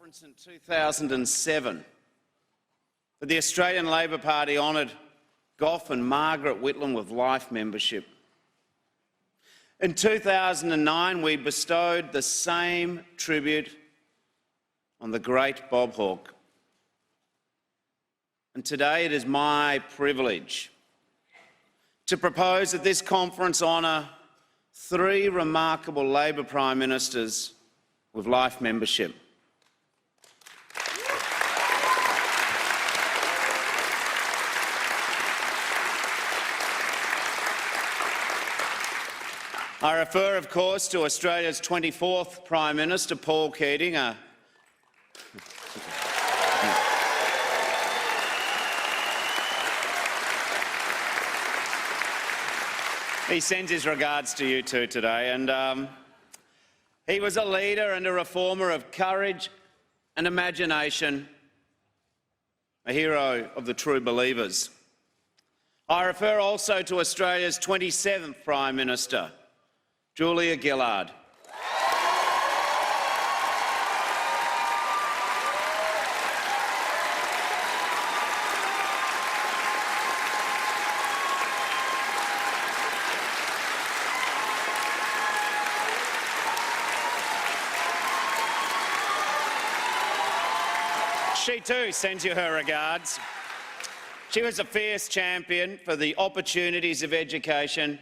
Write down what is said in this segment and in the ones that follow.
conference in 2007 that the Australian Labor Party honoured Gough and Margaret Whitlam with life membership. In 2009, we bestowed the same tribute on the great Bob Hawke. And today it is my privilege to propose that this conference honour three remarkable Labor Prime Ministers with life membership. I refer, of course, to Australia's 24th Prime Minister, Paul Keating, he sends his regards to you two today, and he was a leader and a reformer of courage and imagination, a hero of the true believers. I refer also to Australia's 27th Prime Minister, Julia Gillard. She too sends you her regards. She was a fierce champion for the opportunities of education.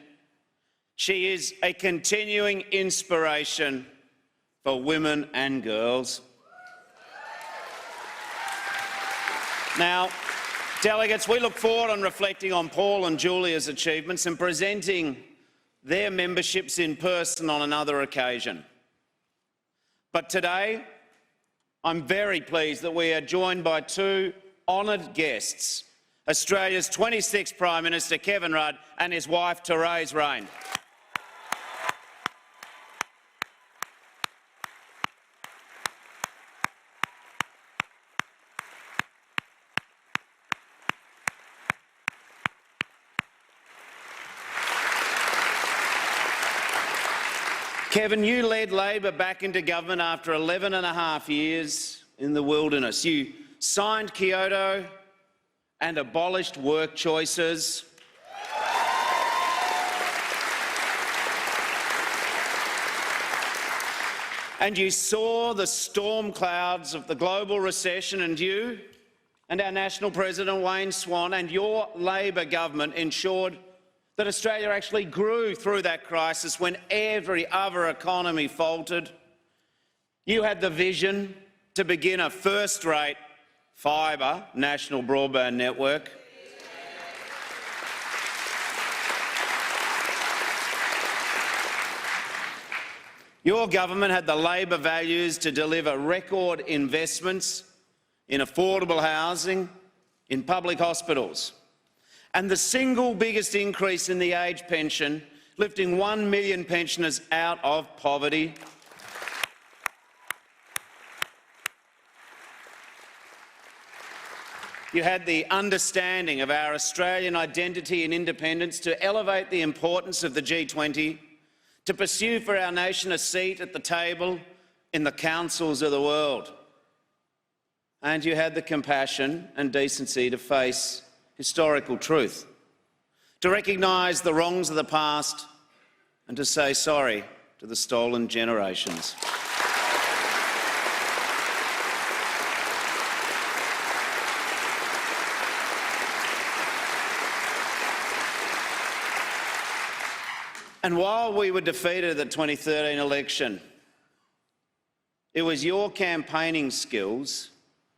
She is a continuing inspiration for women and girls. Now, delegates, we look forward on reflecting on Paul and Julia's achievements and presenting their memberships in person on another occasion. But today, I'm very pleased that we are joined by two honoured guests, Australia's 26th Prime Minister Kevin Rudd and his wife Therese Rain. Kevin, you led Labor back into government after 11 and a half years in the wilderness. You signed Kyoto and abolished work choices. And you saw the storm clouds of the global recession, and you and our National President Wayne Swan and your Labor government ensured that Australia actually grew through that crisis when every other economy faltered. You had the vision to begin a first-rate fibre national broadband network. Your government had the Labor values to deliver record investments in affordable housing, in public hospitals, and the single biggest increase in the age pension, lifting 1 million pensioners out of poverty. You had the understanding of our Australian identity and independence to elevate the importance of the G20, to pursue for our nation a seat at the table in the councils of the world. And you had the compassion and decency to face historical truth, to recognise the wrongs of the past and to say sorry to the stolen generations. And while we were defeated at the 2013 election, it was your campaigning skills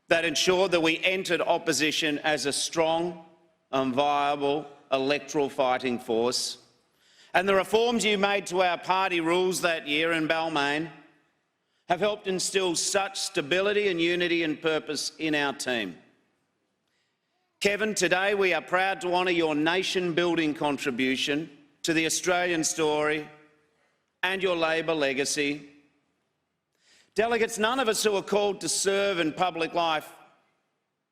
that ensured that we entered opposition as a strong and viable electoral fighting force. And the reforms you made to our party rules that year in Balmain have helped instil such stability and unity and purpose in our team. Kevin, today we are proud to honour your nation-building contribution to the Australian story and your Labor legacy. Delegates, none of us who are called to serve in public life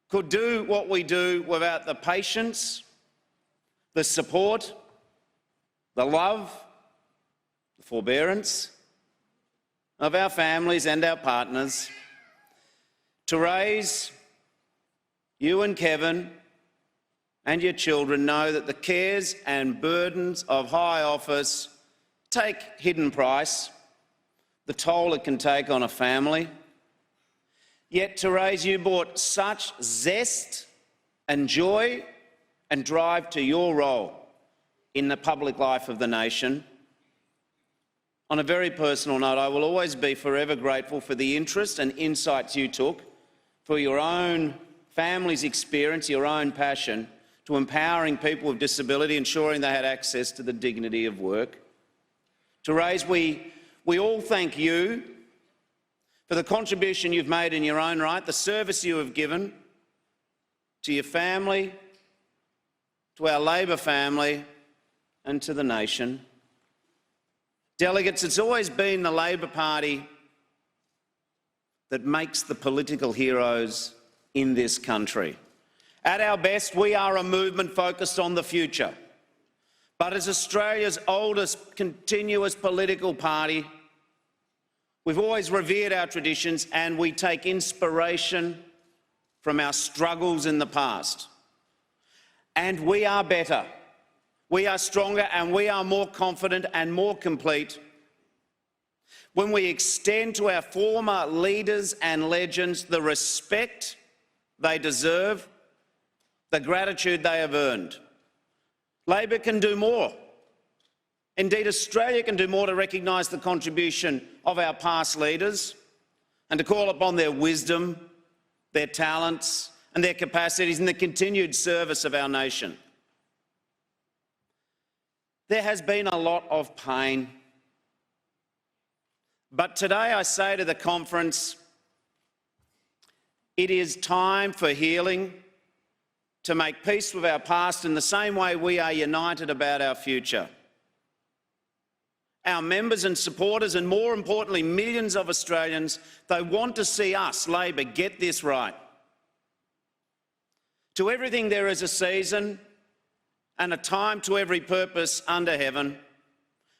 could do what we do without the patience, the support, the love, the forbearance of our families and our partners. Therese, you and Kevin and your children know that the cares and burdens of high office take hidden price, the toll it can take on a family. Yet, Therese, you brought such zest and joy and drive to your role in the public life of the nation. On a very personal note, I will always be forever grateful for the interest and insights you took, for your own family's experience, your own passion, to empowering people with disability, ensuring they had access to the dignity of work. Therese, we all thank you for the contribution you've made in your own right, the service you have given to your family, to our Labor family and to the nation. Delegates, it's always been the Labor Party that makes the political heroes in this country. At our best, we are a movement focused on the future. But as Australia's oldest continuous political party, we've always revered our traditions and we take inspiration from our struggles in the past. And we are better, we are stronger and we are more confident and more complete when we extend to our former leaders and legends the respect they deserve, the gratitude they have earned. Labor can do more. Indeed, Australia can do more to recognise the contribution of our past leaders and to call upon their wisdom, their talents and their capacities in the continued service of our nation. There has been a lot of pain, but today I say to the conference, it is time for healing, to make peace with our past in the same way we are united about our future. Our members and supporters, and more importantly, millions of Australians, they want to see us, Labor, get this right. To everything there is a season and a time to every purpose under heaven,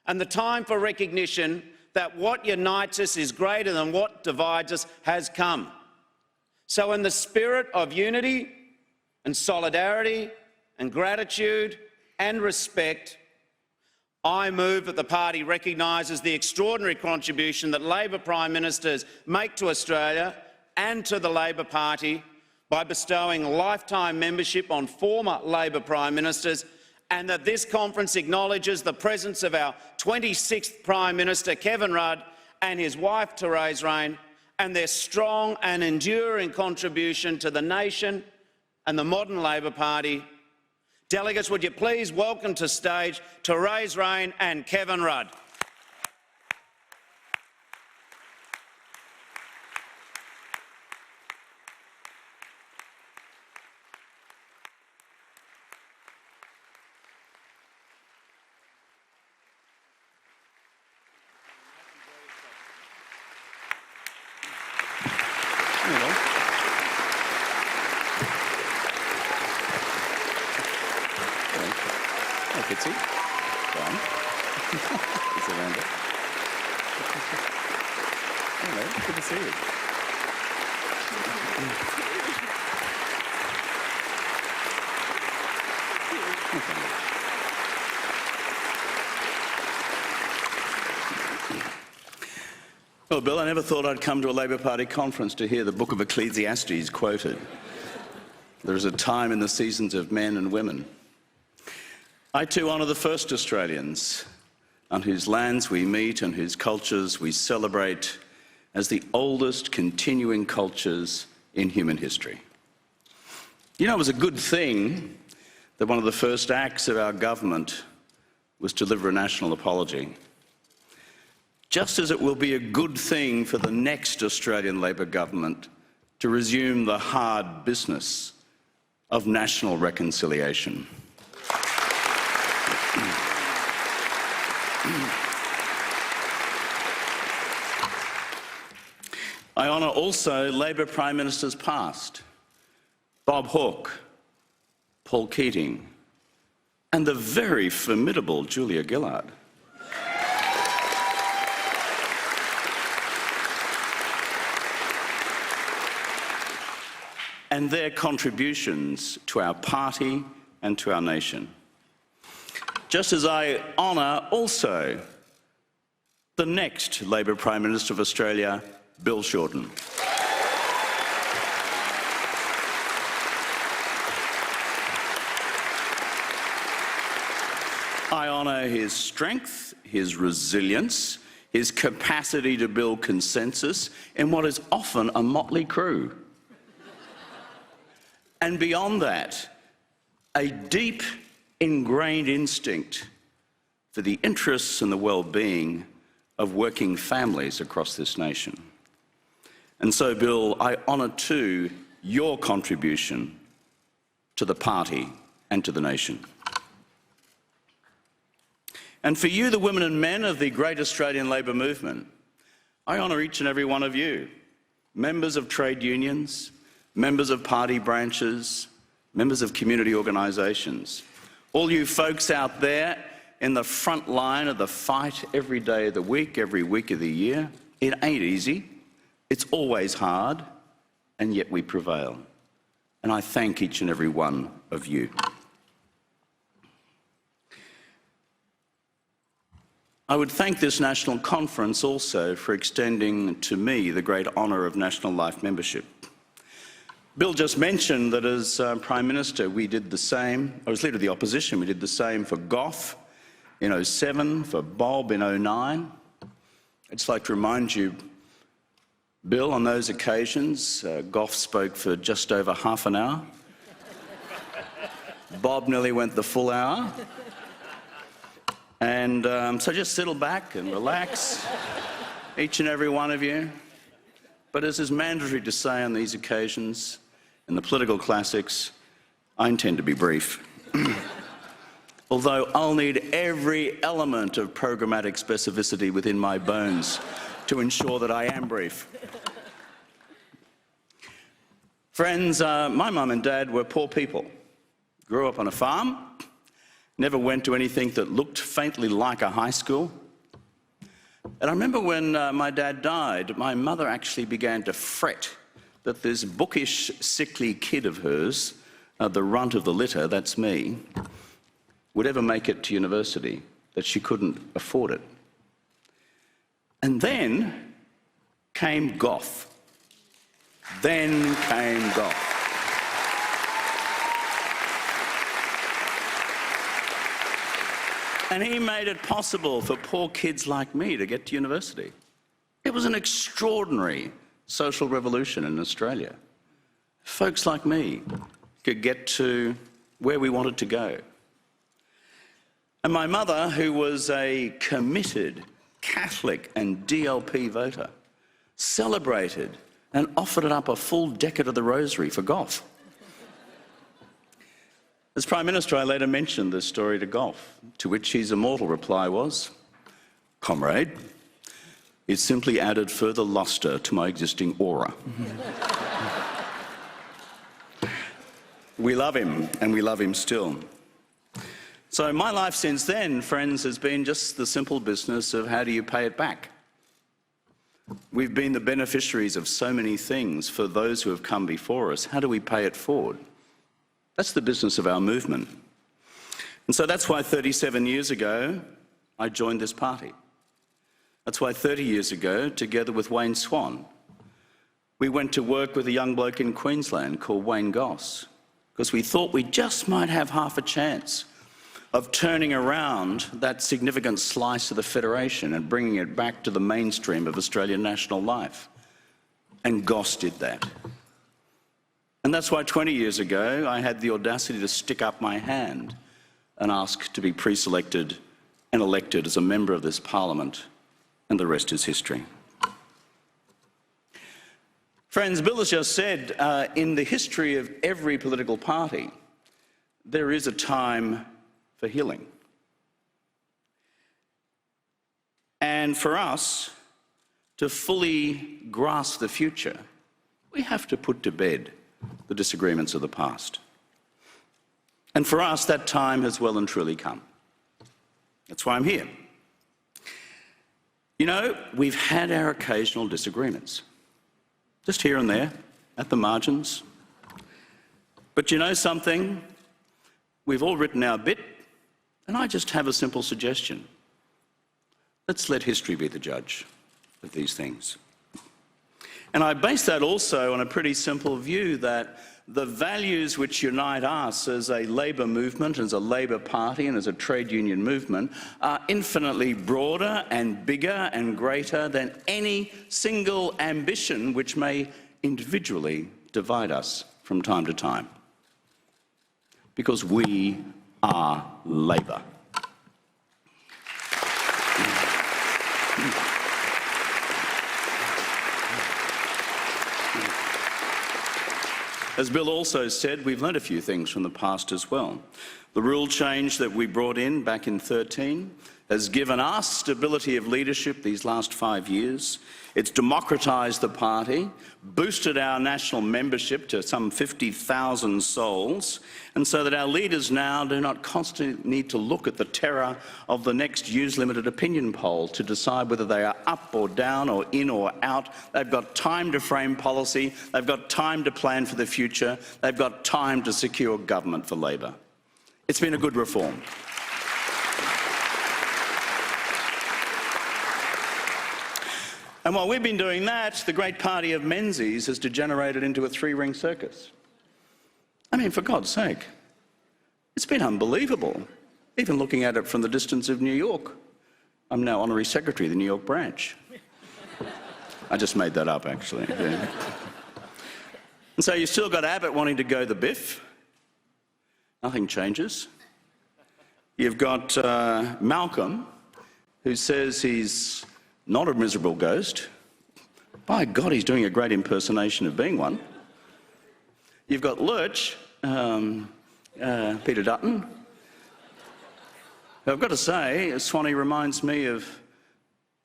and the time for recognition that what unites us is greater than what divides us has come. So in the spirit of unity and solidarity and gratitude and respect, I move that the party recognises the extraordinary contribution that Labor Prime Ministers make to Australia and to the Labor Party by bestowing lifetime membership on former Labor Prime Ministers, and that this conference acknowledges the presence of our 26th Prime Minister, Kevin Rudd, and his wife, Therese Rain, and their strong and enduring contribution to the nation and the modern Labor Party. Delegates, would you please welcome to stage Therese Rain and Kevin Rudd. Well, Bill, I never thought I'd come to a Labor Party conference to hear the Book of Ecclesiastes quoted. There is a time in the seasons of men and women. I too honour the first Australians, on whose lands we meet and whose cultures we celebrate as the oldest continuing cultures in human history. You know, it was a good thing that one of the first acts of our government was to deliver a national apology. Just as it will be a good thing for the next Australian Labor government to resume the hard business of national reconciliation. I honour also Labor Prime Ministers past, Bob Hawke, Paul Keating, and the very formidable Julia Gillard. and their contributions to our party and to our nation. Just as I honour also the next Labor Prime Minister of Australia, Bill Shorten. I honour his strength, his resilience, his capacity to build consensus in what is often a motley crew. And beyond that, a deep, ingrained instinct for the interests and the well-being of working families across this nation. And so, Bill, I honour too your contribution to the party and to the nation. And for you, the women and men of the great Australian Labor movement, I honour each and every one of you, members of trade unions, members of party branches, members of community organisations, all you folks out there in the front line of the fight every day of the week, every week of the year. It ain't easy, it's always hard, and yet we prevail. And I thank each and every one of you. I would thank this national conference also for extending to me the great honour of National Life membership. Bill just mentioned that as Prime Minister we did the same, I was Leader of the Opposition, we did the same for Gough in 2007, for Bob in 2009. I'd just like to remind you, Bill, on those occasions, Gough spoke for just over half an hour. Bob nearly went the full hour. And so just settle back and relax, each and every one of you. But as is mandatory to say on these occasions, in the political classics, I intend to be brief. Although I'll need every element of programmatic specificity within my bones to ensure that I am brief. Friends, my mum and dad were poor people. Grew up on a farm. Never went to anything that looked faintly like a high school. And I remember when my dad died, my mother actually began to fret that this bookish, sickly kid of hers, the runt of the litter, that's me, would ever make it to university, that she couldn't afford it. And then came Gough. Then came Gough. And he made it possible for poor kids like me to get to university. It was an extraordinary social revolution in Australia. Folks like me could get to where we wanted to go. And my mother, who was a committed Catholic and DLP voter, celebrated and offered it up a full decade of the Rosary for Gough. As Prime Minister, I later mentioned this story to Gough, to which his immortal reply was, "Comrade, it simply added further lustre to my existing aura." We love him, and we love him still. So my life since then, friends, has been just the simple business of how do you pay it back? We've been the beneficiaries of so many things for those who have come before us. How do we pay it forward? That's the business of our movement. And so that's why 37 years ago, I joined this party. That's why 30 years ago, together with Wayne Swan, we went to work with a young bloke in Queensland called Wayne Goss, because we thought we just might have half a chance of turning around that significant slice of the Federation and bringing it back to the mainstream of Australian national life. And Goss did that. And that's why 20 years ago, I had the audacity to stick up my hand and ask to be pre-selected and elected as a member of this Parliament, and the rest is history. Friends, Bill has just said, in the history of every political party, there is a time for healing. And for us to fully grasp the future, we have to put to bed the disagreements of the past. And for us, that time has well and truly come. That's why I'm here. You know, we've had our occasional disagreements, just here and there, at the margins. But you know something? We've all written our bit, and I just have a simple suggestion. Let's let history be the judge of these things. And I base that also on a pretty simple view that the values which unite us as a labour movement, as a Labour Party and as a trade union movement are infinitely broader and bigger and greater than any single ambition which may individually divide us from time to time. Because we are Labour. As Bill also said, we've learnt a few things from the past as well. The rule change that we brought in back in 2013 has given us stability of leadership these last 5 years. It's democratised the party, boosted our national membership to some 50,000 souls, and so that our leaders now do not constantly need to look at the terror of the next use-limited opinion poll to decide whether they are up or down or in or out. They've got time to frame policy, they've got time to plan for the future, they've got time to secure government for Labor. It's been a good reform. And while we've been doing that, the great party of Menzies has degenerated into a three-ring circus. I mean, for God's sake, it's been unbelievable, even looking at it from the distance of New York. I'm now honorary secretary of the New York branch. I just made that up, actually. Yeah. And so you've still got Abbott wanting to go the biff. Nothing changes. You've got Malcolm, who says he's not a miserable ghost. By God, he's doing a great impersonation of being one. You've got Lurch, Peter Dutton. I've got to say, Swanee reminds me of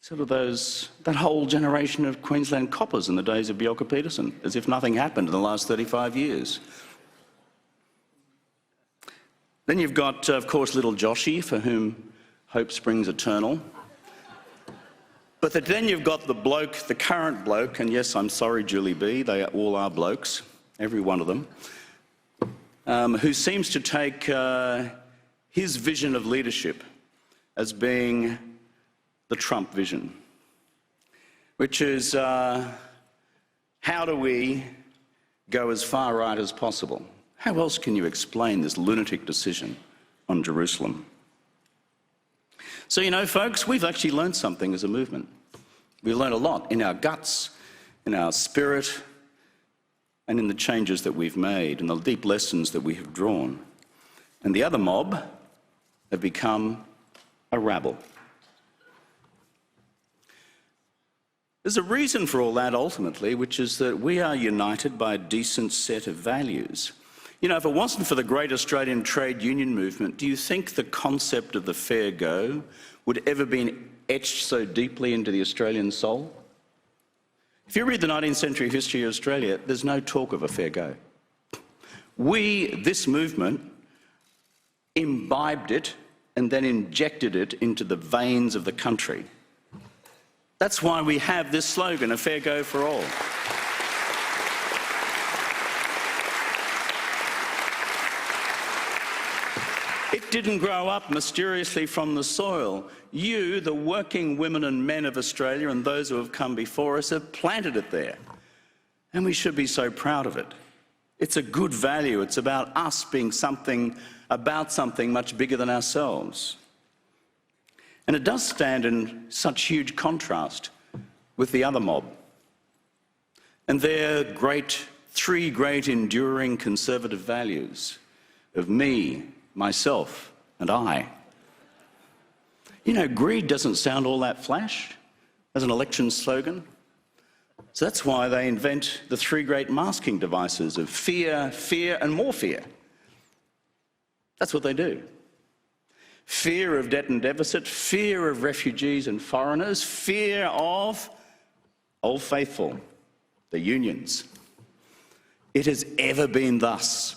sort of that whole generation of Queensland coppers in the days of Bjelke Petersen, as if nothing happened in the last 35 years. Then you've got, of course, little Joshy, for whom hope springs eternal. But then you've got the bloke, the current bloke, and yes, I'm sorry, Julie B, they all are blokes, every one of them, who seems to take his vision of leadership as being the Trump vision, which is how do we go as far right as possible? How else can you explain this lunatic decision on Jerusalem? So, you know, folks, we've actually learned something as a movement. We learned a lot in our guts, in our spirit, and in the changes that we've made, and the deep lessons that we have drawn. And the other mob have become a rabble. There's a reason for all that, ultimately, which is that we are united by a decent set of values. You know, if it wasn't for the great Australian trade union movement, do you think the concept of the fair go would ever been etched so deeply into the Australian soul? If you read the 19th century history of Australia, there's no talk of a fair go. We, this movement, imbibed it and then injected it into the veins of the country. That's why we have this slogan, a fair go for all. It didn't grow up mysteriously from the soil. You, the working women and men of Australia, and those who have come before us, have planted it there. And we should be so proud of it. It's a good value. It's about us being something, about something much bigger than ourselves. And it does stand in such huge contrast with the other mob and their three great enduring conservative values of me, myself, and I. You know, greed doesn't sound all that flash as an election slogan. So that's why they invent the three great masking devices of fear, fear, and more fear. That's what they do. Fear of debt and deficit, fear of refugees and foreigners, fear of Old Faithful, the unions. It has ever been thus,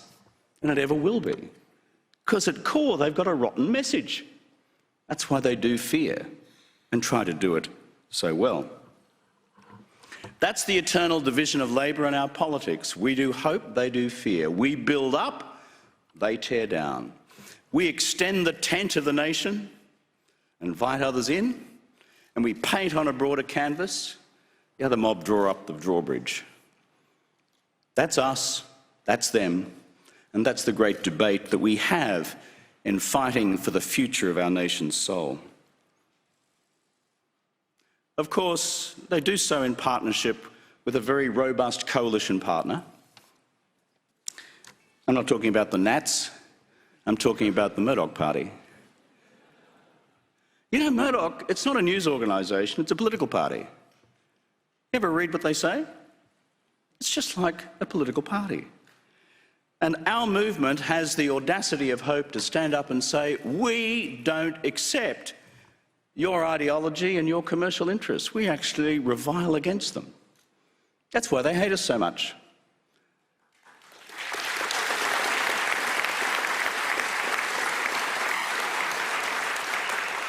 and it ever will be. Because at core, they've got a rotten message. That's why they do fear and try to do it so well. That's the eternal division of Labor and our politics. We do hope, they do fear. We build up, they tear down. We extend the tent of the nation, invite others in, and we paint on a broader canvas. The other mob draw up the drawbridge. That's us, that's them, and that's the great debate that we have in fighting for the future of our nation's soul. Of course, they do so in partnership with a very robust coalition partner. I'm not talking about the Nats, I'm talking about the Murdoch Party. You know, Murdoch, it's not a news organisation, it's a political party. You ever read what they say? It's just like a political party. And our movement has the audacity of hope to stand up and say, we don't accept your ideology and your commercial interests. We actually revile against them. That's why they hate us so much.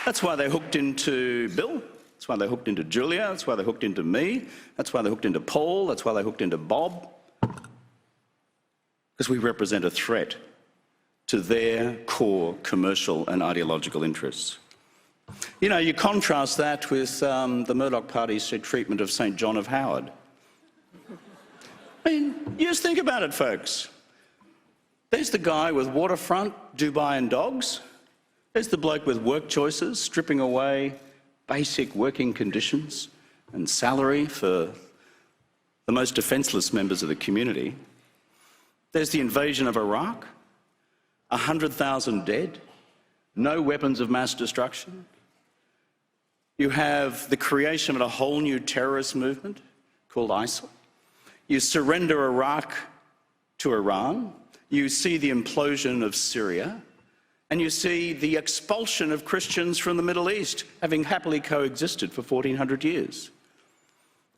That's why they hooked into Bill. That's why they hooked into Julia. That's why they hooked into me. That's why they hooked into Paul. That's why they hooked into Bob. Because we represent a threat to their core commercial and ideological interests. You know, you contrast that with the Murdoch Party's treatment of St. John of Howard. I mean, you just think about it, folks. There's the guy with waterfront, Dubai and dogs. There's the bloke with work choices, stripping away basic working conditions and salary for the most defenceless members of the community. There's the invasion of Iraq, 100,000 dead, no weapons of mass destruction. You have the creation of a whole new terrorist movement called ISIL. You surrender Iraq to Iran. You see the implosion of Syria. And you see the expulsion of Christians from the Middle East, having happily coexisted for 1400 years.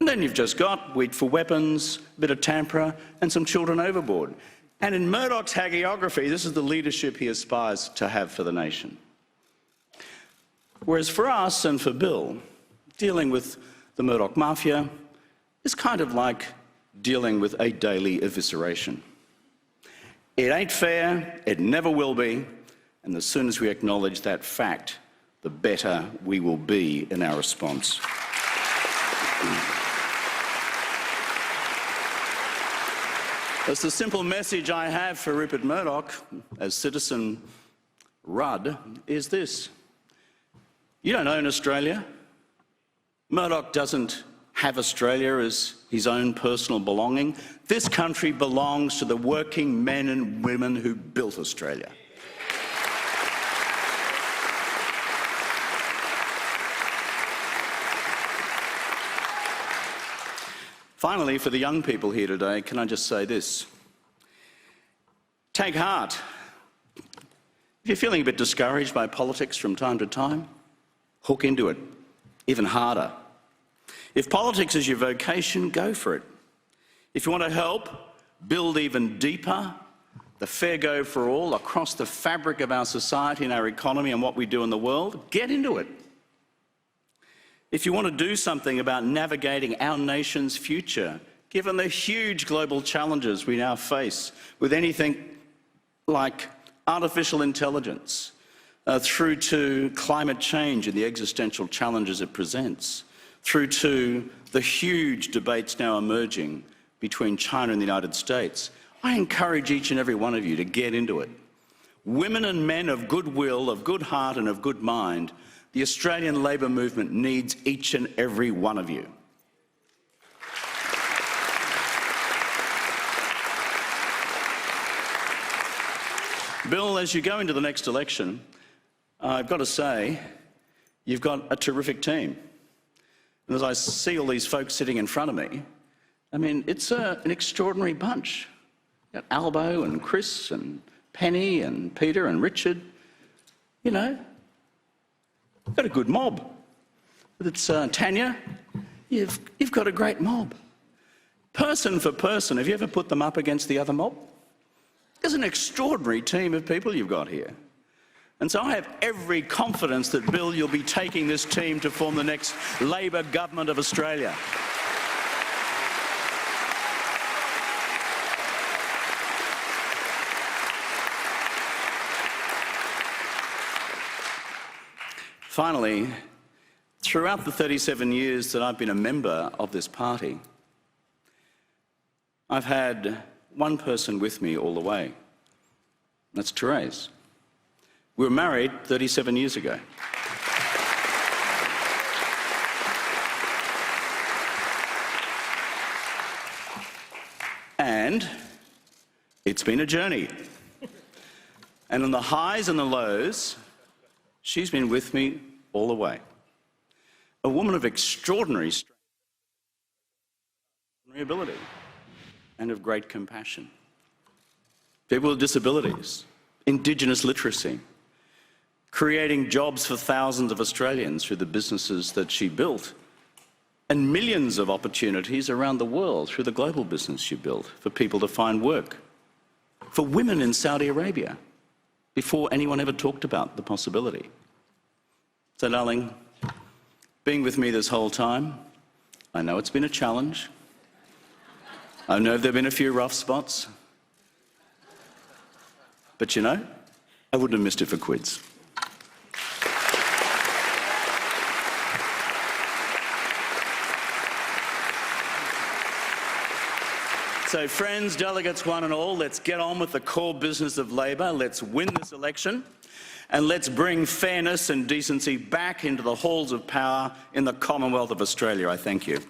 And then you've just got wheat for weapons, a bit of tampera, and some children overboard. And in Murdoch's hagiography, this is the leadership he aspires to have for the nation. Whereas for us and for Bill, dealing with the Murdoch mafia is kind of like dealing with a daily evisceration. It ain't fair, it never will be, and as soon as we acknowledge that fact, the better we will be in our response. That's the simple message I have for Rupert Murdoch as Citizen Rudd is this. You don't own Australia. Murdoch doesn't have Australia as his own personal belonging. This country belongs to the working men and women who built Australia. Finally, for the young people here today, can I just say this? Take heart. If you're feeling a bit discouraged by politics from time to time, hook into it, even harder. If politics is your vocation, go for it. If you want to help build even deeper the fair go for all across the fabric of our society and our economy and what we do in the world, get into it. If you want to do something about navigating our nation's future, given the huge global challenges we now face with anything like artificial intelligence, through to climate change and the existential challenges it presents, through to the huge debates now emerging between China and the United States, I encourage each and every one of you to get into it. Women and men of goodwill, of good heart and of good mind, the Australian Labor movement needs each and every one of you. Bill, as you go into the next election, I've got to say, you've got a terrific team. And as I see all these folks sitting in front of me, I mean, it's an extraordinary bunch. You've got Albo and Chris and Penny and Peter and Richard. You know, you've got a good mob. It's Tanya, you've got a great mob. Person for person, have you ever put them up against the other mob? There's an extraordinary team of people you've got here. And so I have every confidence that, Bill, you'll be taking this team to form the next Labor government of Australia. Finally, throughout the 37 years that I've been a member of this party, I've had one person with me all the way. That's Therese. We were married 37 years ago. And it's been a journey. And on the highs and the lows, she's been with me all the way. A woman of extraordinary strength, ability, and of great compassion. People with disabilities, Indigenous literacy, creating jobs for thousands of Australians through the businesses that she built, and millions of opportunities around the world through the global business she built for people to find work, for women in Saudi Arabia, before anyone ever talked about the possibility. So, darling, being with me this whole time, I know it's been a challenge. I know there have been a few rough spots. But you know, I wouldn't have missed it for quids. So friends, delegates one and all, let's get on with the core business of Labor. Let's win this election and let's bring fairness and decency back into the halls of power in the Commonwealth of Australia. I thank you.